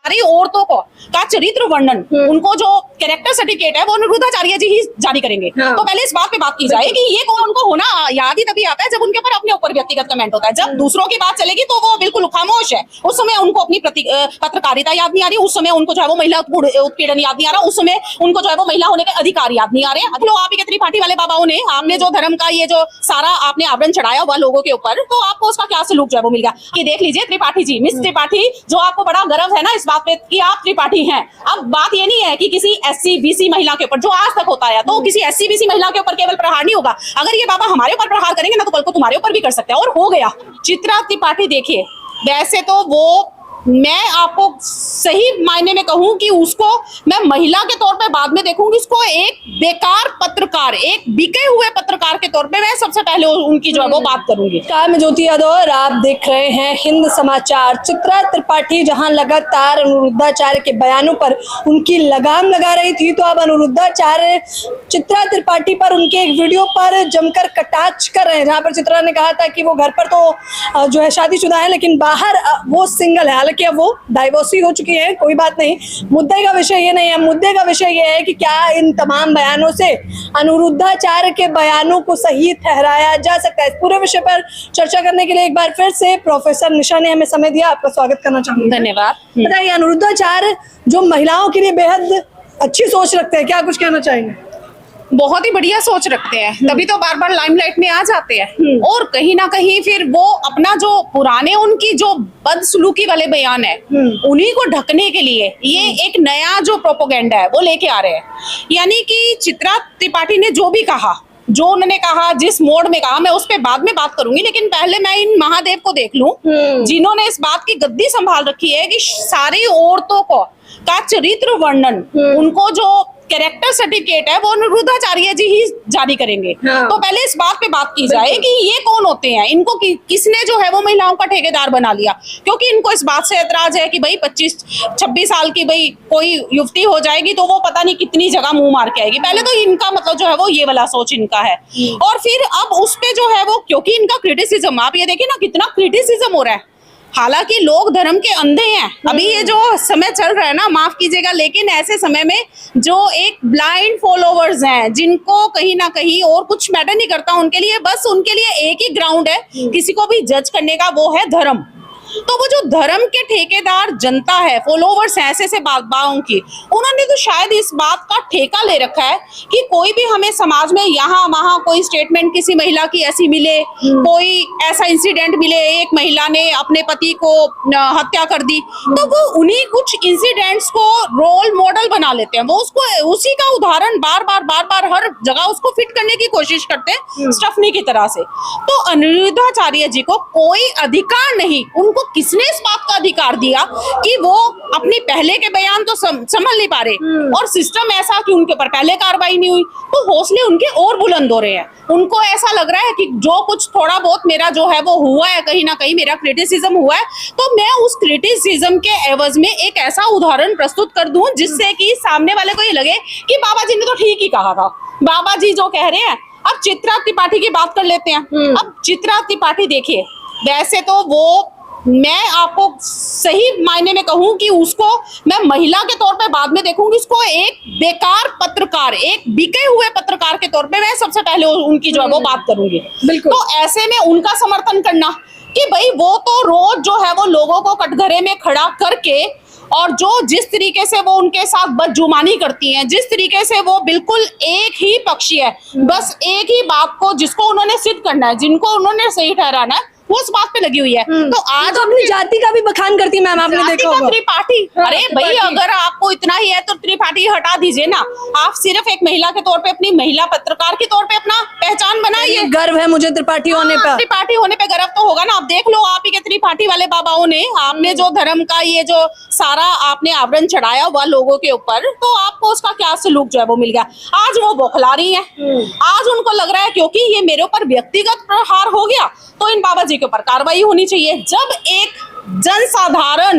सारी औरतों को का चरित्र वर्णन, उनको जो कैरेक्टर सर्टिफिकेट है वो अनिरुद्धाचार्य जी ही जारी करेंगे। तो पहले इस बात पे बात की जाए कि ये कौन उनको होना याद ही तभी आता है जब उनके ऊपर अपने ऊपर व्यक्तिगत कमेंट होता है। जब दूसरों की बात चलेगी तो वो बिल्कुल खामोश है। उस समय उनको अपनी पत्रकारिता याद नहीं आ रही, उस समय उनको जो है वो महिला उत्पीड़न याद नहीं आ रहा, उस समय उनको जो है वो महिला होने के अधिकार याद नहीं आ रहे। अब आप ही के त्रिपाठी वाले बाबाओं ने आपने जो धर्म का ये जो सारा आपने आवरण चढ़ाया हुआ लोगों के ऊपर, तो आपको उसका क्या सलूक जो है वो मिल गया कि देख लीजिए त्रिपाठी जी, मिस त्रिपाठी, जो आपको बड़ा गर्व है ना इस बात पे कि आप त्रिपाठी हैं। अब बात ये नहीं है कि किसी SC BC महिला के ऊपर जो आज तक होता है, तो किसी SC BC महिला के ऊपर केवल प्रहार नहीं होगा। अगर ये बाबा हमारे ऊपर प्रहार करेंगे ना तो कल को तुम्हारे ऊपर भी कर सकते हैं, और हो गया। चित्रा त्रिपाठी देखिए, वैसे तो वो, मैं आपको सही मायने में कहूं कि उसको मैं महिला के तौर पे बाद में देखूंगी, उसको एक बेकार पत्रकार, एक बिके हुए पत्रकार के तौर पे मैं सबसे पहले उनकी जो है वो बात करूंगी। मैं ज्योति यादव और आप देख रहे हैं हिंद समाचार। चित्रा त्रिपाठी जहां लगातार अनिरुद्धाचार्य के बयानों पर उनकी लगाम लगा रही थी, तो अब अनिरुद्धाचार्य चित्रा त्रिपाठी पर उनके एक वीडियो पर जमकर कटाक्ष कर रहे हैं, जहां पर चित्रा ने कहा था कि वो घर पर तो जो है शादीशुदा है लेकिन बाहर वो सिंगल है। हालांकि अब वो डाइवोर्स हो चुकी है, कोई बात नहीं, मुद्दे का विषय ये नहीं है। मुद्दे का विषय ये है कि क्या इन तमाम बयानों से अनिरुद्धाचार्य के बयानों को सही ठहराया जा सकता है। इस पूरे विषय पर चर्चा करने के लिए एक बार फिर से प्रोफेसर निशा ने हमें समय दिया, आपका स्वागत करना चाहूंगी। धन्यवाद। बताइए, अनिरुद्धाचार्य जो महिलाओं के लिए बेहद अच्छी सोच रखते हैं, क्या कुछ कहना चाहेंगे? बहुत ही बढ़िया सोच रखते हैं, तभी तो बार बार लाइमलाइट में आ जाते हैं। और कहीं ना कहीं फिर वो अपना जो पुराने उनकी जो बदसलूकी वाले बयान है उन्हीं को ढकने के लिए ये एक नया जो प्रोपोगेंडा है वो लेके आ रहे हैं। यानी कि चित्रा त्रिपाठी ने जो भी कहा, जो उन्होंने कहा, जिस मोड में कहा, मैं उस पर बाद में बात करूंगी, लेकिन पहले मैं इन महादेव को देख लूं जिन्होंने इस बात की गद्दी संभाल रखी है कि सारी औरतों को का चरित्र वर्णन, उनको जो कैरेक्टर सर्टिफिकेट है वो अनिरुद्धाचार्य जी ही जारी करेंगे। तो पहले इस बात पे बात की जाए कि ये कौन होते हैं, इनको किसने जो है वो महिलाओं का ठेकेदार बना लिया। क्योंकि इनको इस बात से ऐतराज है कि भाई 25-26 साल की भाई कोई युवती हो जाएगी तो वो पता नहीं कितनी जगह मुंह मार के आएगी। पहले तो इनका मतलब जो है वो ये वाला सोच इनका है। और फिर अब उस पे जो है वो, क्योंकि इनका क्रिटिसिज्म, आप ये देखिए ना कितना क्रिटिसिज्म हो रहा है। हालांकि लोग धर्म के अंधे हैं। अभी ये जो समय चल रहा है ना, माफ कीजिएगा, लेकिन ऐसे समय में जो एक ब्लाइंड फॉलोवर्स हैं, जिनको कहीं ना कहीं और कुछ मैटर नहीं करता उनके लिए, बस उनके लिए एक ही ग्राउंड है किसी को भी जज करने का, वो है धर्म। तो वो जो धर्म के ठेकेदार जनता है, फॉलोवर्स हैं ऐसे बाबाओं की, उन्होंने तो शायद इस बात का ठेका ले रखा है कि कोई भी हमें समाज में यहाँ वहाँ कोई स्टेटमेंट किसी महिला की ऐसी मिले, कोई ऐसा इंसिडेंट मिले, एक महिला ने अपने पति को हत्या कर दी, तो वो उन्हीं कुछ इंसिडेंट्स को रोल मॉडल बना लेते हैं। वो उसको उसी का उदाहरण बार बार हर जगह उसको फिट करने की कोशिश करते हैं स्टफनी की तरह से। तो अनिरुद्धाचार्य जी को कोई अधिकार नहीं, उनको किसने इस बात का अधिकार दिया कि वो अपने पहले के बयान तो संभल नहीं पा रहे, और सिस्टम ऐसा कि उनके ऊपर पहले कार्रवाई नहीं हुई, तो हौसले उनके और बुलंद हो रहे हैं। उनको ऐसा लग रहा है कि जो कुछ थोड़ा बहुत मेरा जो है वो हुआ है, कहीं ना कहीं मेरा क्रिटिसिज्म हुआ है, तो मैं उस क्रिटिसिज्म के एवज में एक ऐसा उदाहरण प्रस्तुत कर दूं जिससे कि सामने वाले को ये लगे कि बाबा जी ने तो ठीक ही कहा था, बाबा जी जो कह रहे हैं। अब चित्रा त्रिपाठी की बात कर लेते हैं। अब चित्रा त्रिपाठी देखिए, वैसे तो वो, मैं आपको सही मायने में कहूं कि उसको मैं महिला के तौर पे बाद में देखूंगी, उसको एक बेकार पत्रकार, एक बिके हुए पत्रकार के तौर पे मैं सबसे पहले उनकी जो है वो बात करूंगी। तो ऐसे में उनका समर्थन करना कि भाई वो तो रोज जो है वो लोगों को कटघरे में खड़ा करके, और जो जिस तरीके से वो उनके साथ बदजुमानी करती हैं, जिस तरीके से वो बिल्कुल एक ही पक्षी है, बस एक ही बात को जिसको उन्होंने सिद्ध करना है, जिनको उन्होंने सही ठहराना है, वो उस बात पे लगी हुई है। तो आज अपनी जाति का भी बखान करती है मैम, आपने देखा होगा। त्रिपाठी, अरे भाई अगर आपको इतना ही है तो त्रिपाठी हटा दीजिए ना, आप सिर्फ एक महिला के तौर पे अपनी महिला पत्रकार के तौर पे अपना पहचान बनाइए। गर्व है मुझे त्रिपाठी होने पर। त्रिपाठी होने पे गर्व तो होगा ना। आप देख लो, आप ही के त्रिपाठी वाले बाबाओं ने, आपने जो धर्म का ये जो सारा आपने आवरण चढ़ाया हुआ लोगों के ऊपर, तो आपको उसका क्या सलूक जो है वो मिल गया। आज वो बौखला रही है, आज उनको लग रहा है क्योंकि ये मेरे ऊपर व्यक्तिगत प्रहार हो गया तो इन बाबा जी के ऊपर कार्रवाई होनी चाहिए। जब एक जनसाधारण,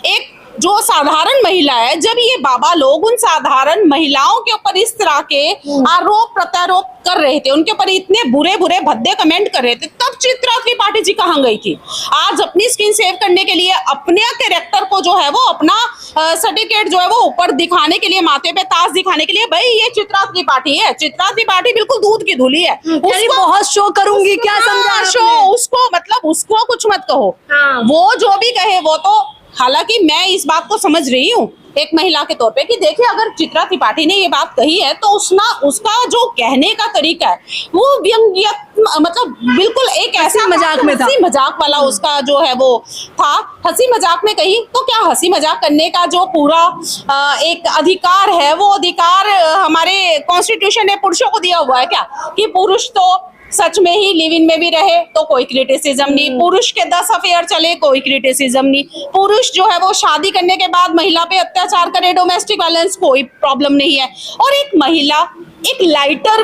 एक जो साधारण महिला है, जब ये बाबा लोग उन साधारण महिलाओं के ऊपर इस तरह के आरोप प्रत्यारोप कर रहे थे, उनके ऊपर इतने बुरे बुरे भद्दे कमेंट कर रहे थे, तब चित्रा त्रिपाठी जी कहाँ गई थी? आज अपनी स्किन सेव करने के लिए, अपने कैरेक्टर को जो है वो, अपना सर्टिफिकेट जो है वो ऊपर दिखाने के लिए, माथे पे ताज दिखाने के लिए, भाई ये चित्रा त्रिपाठी है, चित्रा त्रिपाठी बिल्कुल दूध की धुली है, उसको बहुत शो करूंगी, क्या समझा शो, उसको मतलब उसको कुछ मत कहो, वो जो भी कहे वो तो, हालांकि मैं इस बात को समझ रही हूँ एक महिला के तौर पे कि देखिए अगर चित्रा त्रिपाठी ने ये बात कही है तो उसका जो कहने का तरीका है वो व्यंग्य, मतलब बिल्कुल एक ऐसा मजाक में था, हंसी मजाक वाला उसका जो है वो था, हंसी मजाक में कही। तो क्या हंसी मजाक करने का जो पूरा एक अधिकार है, वो अधिकार हमारे कॉन्स्टिट्यूशन ने पुरुषों को दिया हुआ है क्या? कि पुरुष तो सच में ही लिव इन में भी रहे तो कोई क्रिटिसिज्म नहीं, पुरुष के 10 अफेयर चले कोई क्रिटिसिज्म नहीं, पुरुष जो है वो शादी करने के बाद महिला पे अत्याचार करे, डोमेस्टिक वायलेंस, कोई प्रॉब्लम नहीं है। और एक महिला एक लाइटर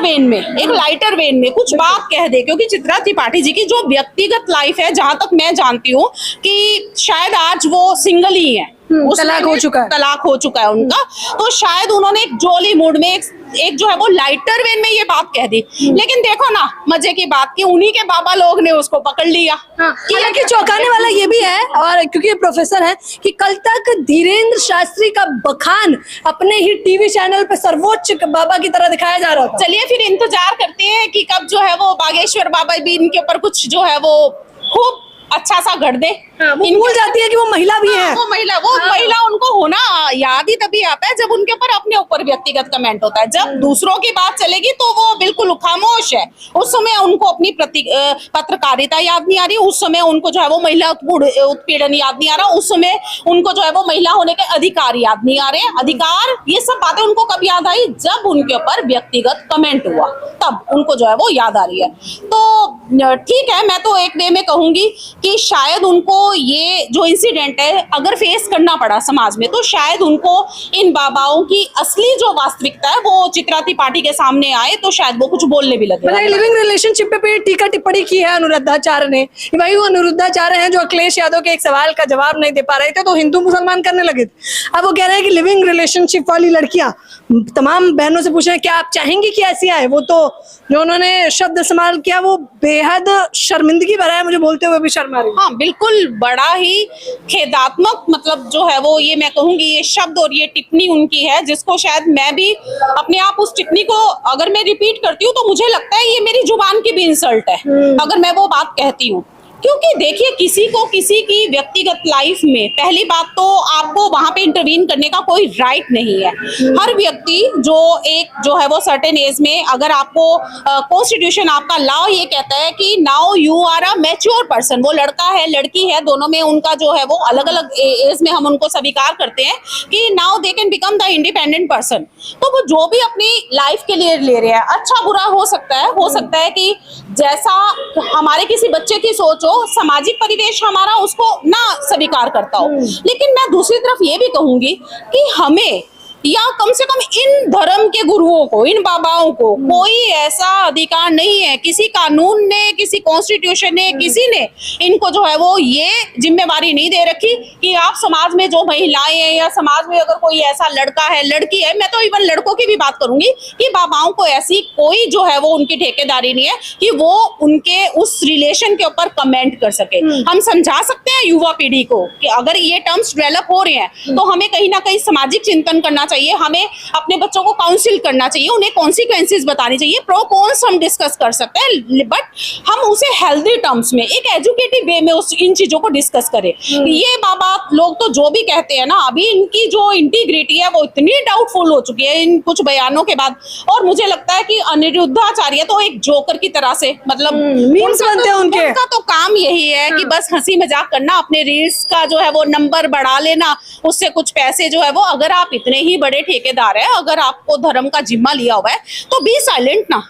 वेन में कुछ बात कह दे, क्योंकि चित्रा त्रिपाठी जी की जो व्यक्तिगत लाइफ है, जहां तक मैं जानती हूँ कि शायद आज वो सिंगल ही है, तलाक हो चुका है उनका, तो शायद उन्होंने एक जोली मूड में एक जो है वो लाइटर वेन में ये बात कह दी। लेकिन देखो ना मजे की बात कि उन्हीं के बाबा लोग ने उसको पकड़ लिया। हालांकि चौंकाने वाला ये भी है, और क्योंकि ये प्रोफेसर है, कि कल तक धीरेन्द्र शास्त्री का बखान अपने ही टीवी चैनल पे सर्वोच्च बाबा की तरह दिखाया जा रहा था। चलिए फिर इंतजार करते हैं कि कब जो है वो बागेश्वर बाबा भी इनके ऊपर कुछ जो है वो खूब अच्छा सा गढ़ दे। वो भूल जाती है कि वो महिला भी है। वो महिला उनको होना याद ही तभी आता है जब उनके ऊपर अपने ऊपर व्यक्तिगत कमेंट होता है। जब दूसरों की बात चलेगी तो वो बिल्कुल खामोश है, उस समय उनको अपनी पत्रकारिता याद नहीं आ रही, उस समय उनको जो है वो महिला उत्पीड़न याद नहीं आ रहा, उस समय उनको जो है वो महिला होने के अधिकार याद नहीं आ रहे। अधिकार ये सब बातें उनको कब याद आई? जब उनके ऊपर व्यक्तिगत कमेंट हुआ, तब उनको जो है वो याद आ रही है। तो ठीक है, मैं तो एक वे में कहूंगी कि शायद उनको ये जो इंसिडेंट है अगर फेस करना पड़ा समाज में, तो शायद उनको इन बाबाओं की असली जो वास्तविकता है वो चित्रा त्रिपाठी के सामने आए, तो शायद वो कुछ बोलने भी लगे। लिविंग रिलेशनशिप पे टीका टिप्पणी की है अनुरुद्धाचार्य ने, भाई वो अनुरुद्धाचार्य हैं जो अखिलेश यादव के एक सवाल का जवाब नहीं दे पा रहे थे तो हिंदू मुसलमान करने लगे थे। अब वो कह रहे हैं कि लिविंग रिलेशनशिप वाली लड़कियां, तमाम बहनों से पूछ रहे हैं क्या आप चाहेंगी कि ऐसी आए? वो तो जो उन्होंने शब्द इस्तेमाल किया वो बेहद शर्मिंदगी भरा है, मुझे बोलते हुए भी शर्म आ रही है। हाँ बिल्कुल, बड़ा ही खेदात्मक मतलब जो है वो ये मैं कहूंगी ये शब्द और ये टिप्पणी उनकी है, जिसको शायद मैं भी अपने आप उस टिप्पणी को अगर मैं रिपीट करती हूँ तो मुझे लगता है ये मेरी जुबान की भी इंसल्ट है अगर मैं वो बात कहती हूँ। क्योंकि देखिए किसी को किसी की व्यक्तिगत लाइफ में पहली बात तो आपको वहां पे इंटरवीन करने का कोई राइट नहीं है। हर व्यक्ति जो है वो सर्टेन एज में, अगर आपको कॉन्स्टिट्यूशन आपका लॉ ये कहता है कि now you are a mature person, वो लड़का है लड़की है दोनों में उनका जो है वो अलग अलग एज में हम उनको स्वीकार करते हैं कि now they can become the independent person. तो वो जो भी अपनी लाइफ के लिए ले रहे हैं, अच्छा बुरा हो सकता है कि जैसा हमारे किसी बच्चे की सोच हो, सामाजिक परिवेश हमारा उसको ना स्वीकार करता हो। लेकिन मैं दूसरी तरफ ये भी कहूंगी कि हमें या कम से कम इन धर्म के गुरुओं को, इन बाबाओं को कोई ऐसा अधिकार नहीं है, किसी कानून ने, किसी कॉन्स्टिट्यूशन ने, किसी ने इनको जो है वो ये जिम्मेवारी नहीं दे रखी कि आप समाज में जो महिलाएं हैं या समाज में अगर कोई ऐसा लड़का है लड़की है, मैं तो इवन लड़कों की भी बात करूंगी कि बाबाओं को ऐसी कोई जो है वो उनकी ठेकेदारी नहीं है कि वो उनके उस रिलेशन के ऊपर कमेंट कर सके। हम समझा सकते हैं युवा पीढ़ी को कि अगर ये टर्म्स डेवलप हो रहे हैं तो हमें कहीं ना कहीं सामाजिक चिंतन करना चाहिए, हमें अपने बच्चों को काउंसिल करना चाहिए, उन्हें कॉन्सिक्वेंसेस बतानी चाहिए, प्रो कॉन्स हम डिस्कस कर सकते हैं, बट हम उसे हेल्दी टर्म्स में एक एजुकेटिव वे में इन चीजों को डिस्कस करें। ये बाबा लोग तो जो भी कहते हैं ना, अभी इनकी जो इंटीग्रिटी है वो इतनी डाउटफुल हो चुकी है इन कुछ बयानों के बाद। और मुझे लगता है कि अनिरुद्धाचार्य तो एक जोकर की तरह से मतलब मीम्स बनते हैं उनका तो काम यही है कि बस हंसी मजाक करना, अपने रील्स का जो है वो नंबर बढ़ा लेना, उससे कुछ पैसे जो है वो, अगर आप इतने ही बड़े ठेकेदार है, अगर आपको धर्म का जिम्मा लिया हुआ है तो बी साइलेंट ना,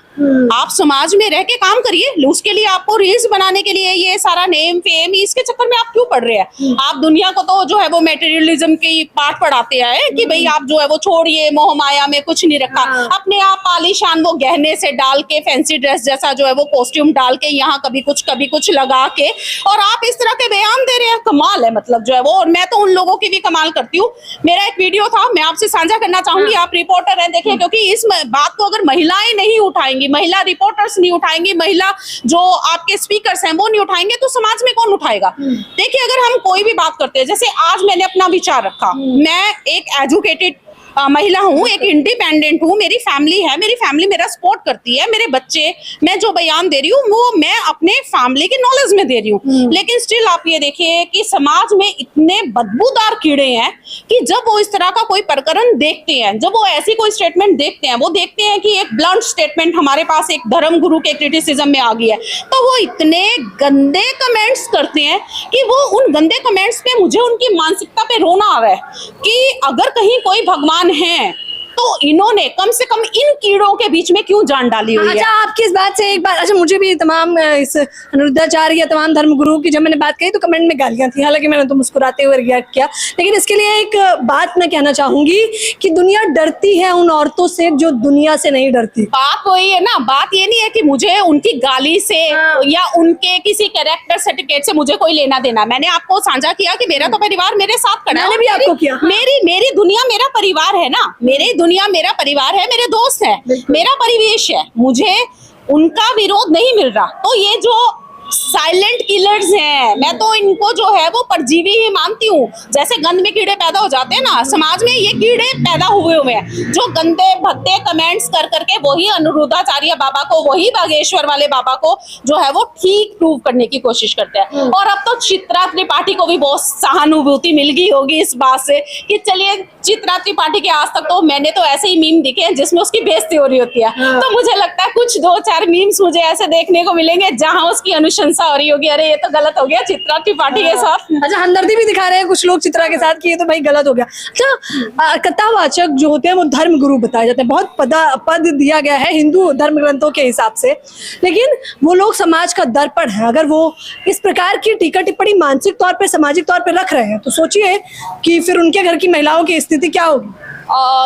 आप समाज में रह के काम करिए, उसके लिए आपको रील्स बनाने के लिए ये सारा नेम फेम इसके चक्कर में आप क्यों पड़ रहे हैं? आप दुनिया को तो जो है वो मेटेरियलिज्म की पाठ पढ़ाते हैं कि भाई आप जो है वो छोड़िए, मोह माया में कुछ नहीं रखा, अपने आप आलीशान वो गहने से डाल के, फैंसी ड्रेस जैसा जो है वो कॉस्ट्यूम डाल के, यहाँ कभी कुछ लगा के, और आप इस तरह के बयान दे रहे हैं। कमाल है मतलब जो है वो। और मैं तो उन लोगों की भी कमाल करती हूँ। मेरा एक वीडियो था, मैं आपसे साझा करना चाहूंगी, आप रिपोर्टर हैं, देखिए, क्योंकि इस बात को अगर महिलाएं नहीं उठाएंगी, महिला रिपोर्टर्स नहीं उठाएंगी, महिला जो आपके स्पीकर्स हैं वो नहीं उठाएंगे, तो समाज में कौन उठाएगा? देखिए, अगर हम कोई भी बात करते हैं, जैसे आज मैंने अपना विचार रखा, मैं एक एजुकेटेड महिला हूँ, एक इंडिपेंडेंट हूँ, मेरी फैमिली है, मेरी फैमिली मेरा सपोर्ट करती है, मेरे बच्चे, मैं जो बयान दे रही हूँ वो मैं अपने फैमिली के नॉलेज में दे रही हूँ। लेकिन स्टिल आप ये देखिए कि समाज में इतने बदबूदार कीड़े हैं कि जब वो इस तरह का कोई प्रकरण देखते हैं, जब वो ऐसी कोई स्टेटमेंट देखते हैं, वो देखते हैं कि एक ब्लंट स्टेटमेंट हमारे पास एक धर्म गुरु के क्रिटिसिज्म में आ गई है, तो वो इतने गंदे कमेंट्स करते हैं कि वो उन गंदे कमेंट्स पे मुझे उनकी मानसिकता पे रोना आ रहा है कि अगर कहीं कोई भगवान हैं तो इन्होंने कम से कम इन कीड़ों के बीच में क्यों जान डाली हुई है? अच्छा, आपकी इस बात से एक बात, अच्छा मुझे भी तमाम इस अनिरुद्धाचार्य या तमाम धर्मगुरु की जब मैंने बात कही तो कमेंट में गालियां थी, हालांकि मैंने तो मुस्कुराते हुए रिएक्ट किया। लेकिन इसके लिए एक बात मैं कहना चाहूंगी कि दुनिया डरती है उन औरतों से जो दुनिया से नहीं डरती। बात वही है ना, बात ये नहीं है कि मुझे उनकी गाली से या उनके किसी कैरेक्टर सर्टिफिकेट से मुझे कोई लेना देना। मैंने आपको साझा किया कि मेरा तो परिवार मेरे साथ खड़ा है, मैंने भी आपको किया। मेरी दुनिया मेरा परिवार है ना, मेरी दुनिया मेरा परिवार है, मेरे दोस्त हैं, मेरा परिवेश है, मुझे उनका विरोध नहीं मिल रहा। तो ये जो साइलेंट किलर्स हैं, मैं तो इनको जो है वो परजीवी ही मानती हूँ। जैसे गंद में कीड़े पैदा हो जाते हैं ना, समाज में ये कीड़े पैदा हुए हैं जो गंदे भद्दे कमेंट्स कर करके वही अनिरुद्धाचार्य बाबा को, वही बागेश्वर वाले बाबा को जो है वो ठीक प्रूव करने की कोशिश करते हैं। और अब तो चित्रा त्रिपाठी को भी बहुत सहानुभूति मिल गई होगी इस बात से कि चलिए, चित्रा त्रिपाठी के आज तक तो मैंने तो ऐसे ही मीम दिखे हैं जिसमें उसकी बेइज्जती हो रही होती है। तो मुझे लगता है कुछ 2-4 मीम्स मुझे ऐसे देखने को मिलेंगे जहां उसकी अनुशंसा हो रही होगी, अरे ये तो गलत हो गया चित्रा त्रिपाठी के साथ। अच्छा, हमदर्दी भी दिखा रहे हैं कुछ लोग चित्रा के साथ कि ये तो भाई गलत हो गया। अच्छा, कथावाचक जो होते हैं वो धर्म गुरु बताए जाते हैं, बहुत पद दिया गया है हिंदू धर्म ग्रंथों के हिसाब से, लेकिन वो लोग समाज का दर्पण है। अगर वो इस प्रकार की टीका टिप्पणी मानसिक तौर पे, सामाजिक तौर पे रख रहे हैं तो सोचिए कि फिर उनके घर की महिलाओं की स्थिति क्या होगी।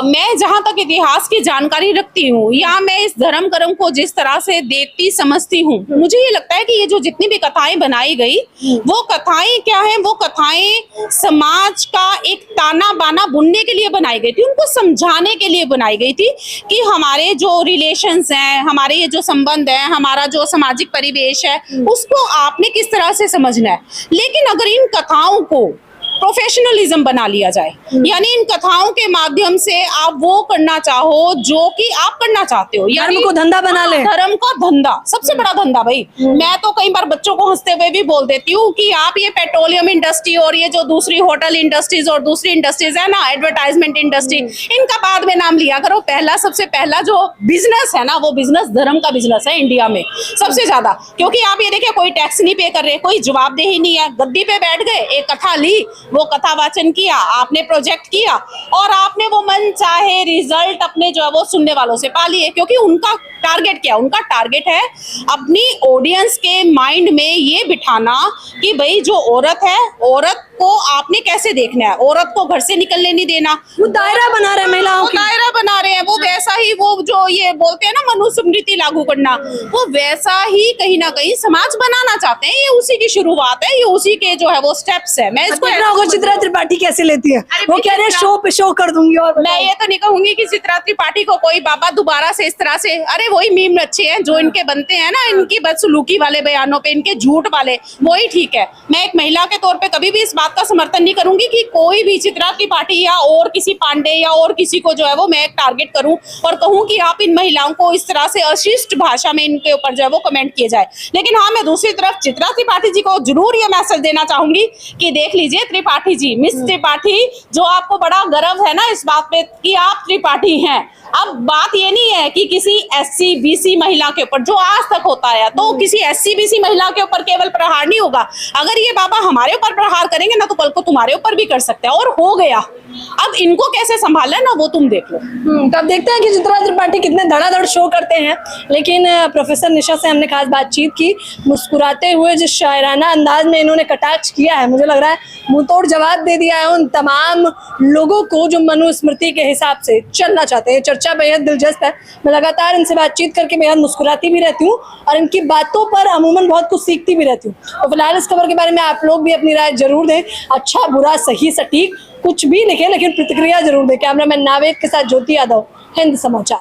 मैं जहां तक इतिहास की जानकारी रखती हूँ या मैं इस धर्म कर्म को जिस तरह से देखती समझती हूँ, मुझे ये लगता है कि ये जो जितनी भी कथाएं बनाई गई, वो कथाएं क्या है, वो कथाएं समाज का एक ताना बाना बुनने के लिए बनाई गई थी, उनको समझाने के लिए बनाई गई थी कि हमारे जो रिलेशंस हैं, हमारे ये जो संबंध है, हमारा जो सामाजिक परिवेश है, उसको आपने किस तरह से समझना है। लेकिन अगर इन कथाओं को प्रोफेशनलिज्म बना लिया जाए, यानी इन कथाओं के माध्यम से आप वो करना चाहो जो कि आप करना चाहते हो, यानी धर्म को धंधा बना ले। धर्म का धंधा सबसे बड़ा धंधा भाई। मैं तो कई बार बच्चों को हंसते हुए भी बोल देती हूँ कि आप ये पेट्रोलियम इंडस्ट्री और ये जो दूसरी होटल इंडस्ट्रीज और दूसरी इंडस्ट्रीज है ना, एडवर्टाइजमेंट इंडस्ट्री, इनका बाद में नाम लिया करो। सबसे पहला जो बिजनेस है ना, वो बिजनेस धर्म का बिजनेस है इंडिया में सबसे ज्यादा। क्योंकि आप ये देखिए, कोई टैक्स नहीं पे कर रहे, कोई जवाबदेही नहीं है, गद्दी पे बैठ गए, एक कथा ली, वो कथा वाचन किया, आपने प्रोजेक्ट किया और आपने वो मन चाहे रिजल्ट अपने जो है वो सुनने वालों से पा लिए। क्योंकि उनका टारगेट क्या, उनका टारगेट है अपनी ऑडियंस के माइंड में ये बिठाना कि भाई जो औरत है, औरत को आपने कैसे देखना है, औरत को घर से निकलने नहीं देना। वो दायरा बना रहे हैं महिलाओं की, दायरा बना रहे हैं वो वैसा ही, वो जो ये बोलते हैं ना मनुस्मृति लागू करना, वो वैसा ही कहीं ना कहीं समाज बनाना चाहते हैं। ये उसी की शुरुआत है, ये उसी के जो है वो स्टेप्स है। मैं इसको चित्रा त्रिपाठी कैसे लेती है, वो कह रहे हैं शो पे शो कर दूंगी। और मैं ये तो नहीं कहूंगी कि चित्रा त्रिपाठी को कोई बाबा दोबारा से इस तरह से, अरे वही मीम अच्छे हैं जो इनके बनते हैं ना, इनकी बदसलूकी वाले बयानों पे, इनके झूठ वाले, वही ठीक है। मैं एक महिला के तौर पे कभी भी इस बात का समर्थन नहीं करूंगी कि कोई भी चित्रा त्रिपाठी या और किसी पांडे या और किसी को जो है वो मैं टारगेट करूं और कहूं कि आप इन महिलाओं को इस तरह से अशिष्ट भाषा में इनके ऊपर जो है वो कमेंट किए जाए। लेकिन हाँ, मैं दूसरी तरफ चित्रा त्रिपाठी जी को जरूर ये मैसेज देना चाहूंगी कि देख लीजिए, त्रिपाठी त्रिपाठी जी, मिस त्रिपाठी, जो आपको बड़ा गर्व है ना इस बात पे कि आप त्रिपाठी हैं। अब बात ये नहीं है कि किसी SC BC महिला के ऊपर, जो आज तक होता है, तो किसी SC BC महिला के ऊपर केवल प्रहार नहीं होगा। अगर ये बाबा हमारे ऊपर प्रहार करेंगे ना, तो कल को तुम्हारे ऊपर भी कर सकते हैं, और हो गया। अब इनको कैसे संभालना है ना, वो तुम देख लो। तो अब देखते हैं कि चित्रा त्रिपाठी कितने धड़ाधड़ शो करते हैं। लेकिन प्रोफेसर निशा से हमने खास बातचीत की, मुस्कुराते हुए जिस शायराना अंदाज में इन्होंने कटाक्ष किया है, मुझे लग रहा है मुंह तोड़ जवाब दे दिया है उन तमाम लोगों को जो मनुस्मृति के हिसाब से चलना चाहते हैं। चर्चा बेहद दिलचस्प है, मैं लगातार इनसे बातचीत करके बेहद मुस्कुराती भी रहती हूँ और इनकी बातों पर अमूमन बहुत कुछ सीखती भी रहती हूँ। तो फिलहाल इस खबर के बारे में आप लोग भी अपनी राय जरूर दें, अच्छा बुरा सही सटीक कुछ भी लिखें, लेकिन प्रतिक्रिया जरूर दें। कैमरामैन नावेद के साथ ज्योति यादव, हिंद समाचार।